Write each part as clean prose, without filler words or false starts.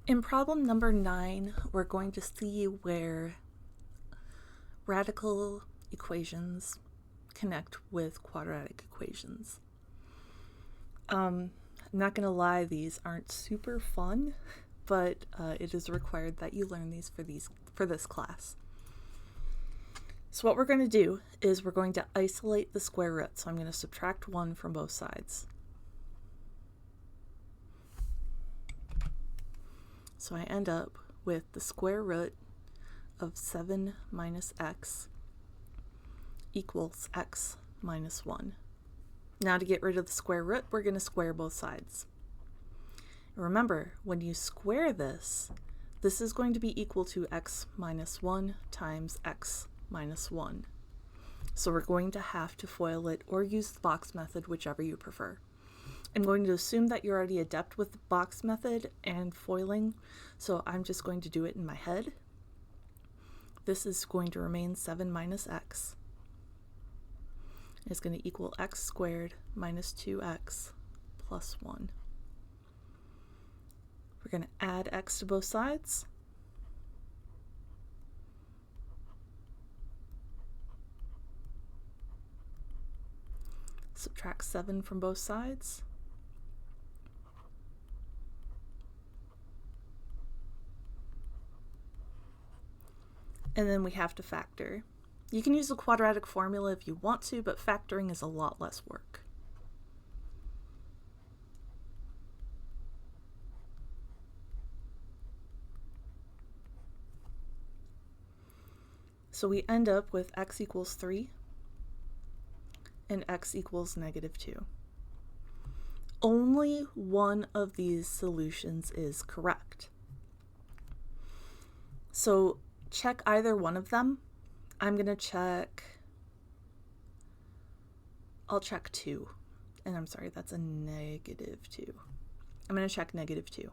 In problem number 9, we're going to see where radical equations connect with quadratic equations. I'm not going to lie, these aren't super fun, but it is required that you learn these for this class. So what we're going to do is we're going to isolate the square root. So I'm going to subtract 1 from both sides. So I end up with the square root of 7 minus x equals x minus 1. Now to get rid of the square root, we're going to square both sides. Remember, when you square this, this is going to be equal to x minus 1 times x minus 1. So we're going to have to FOIL it or use the box method, whichever you prefer. I'm going to assume that you're already adept with the box method and foiling, so I'm just going to do it in my head. This is going to remain 7 minus x. It's going to equal x squared minus 2x plus 1. We're going to add x to both sides. Subtract 7 from both sides. And then we have to factor. You can use the quadratic formula if you want to, but factoring is a lot less work. So we end up with x equals 3 and x equals negative 2. Only one of these solutions is correct. So check either one of them. I'm going to check, I'll check 2. And I'm sorry, that's a negative 2. I'm going to check negative 2.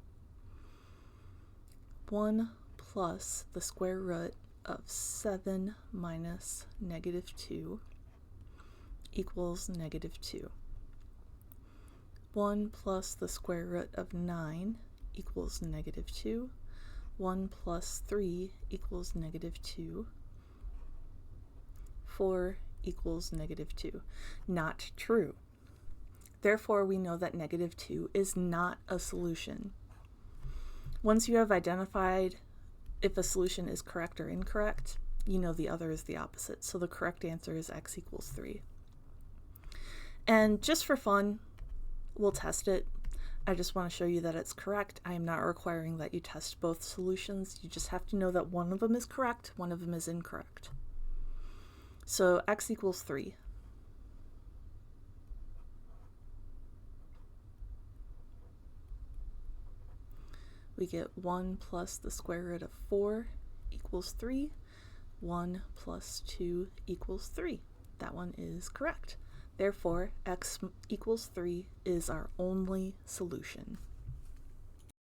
1 plus the square root of 7 minus negative 2 equals negative 2. 1 plus the square root of 9 equals negative 2. 1 plus 3 equals negative 2. 4 equals negative 2. Not true. Therefore, we know that negative 2 is not a solution. Once you have identified if a solution is correct or incorrect, you know the other is the opposite. So the correct answer is x equals 3. And just for fun, we'll test it. I just want to show you that it's correct. I am not requiring that you test both solutions. You just have to know that one of them is correct, one of them is incorrect. So x equals 3. We get 1 plus the square root of 4 equals 3. 1 plus 2 equals 3. That one is correct. Therefore, x equals 3 is our only solution.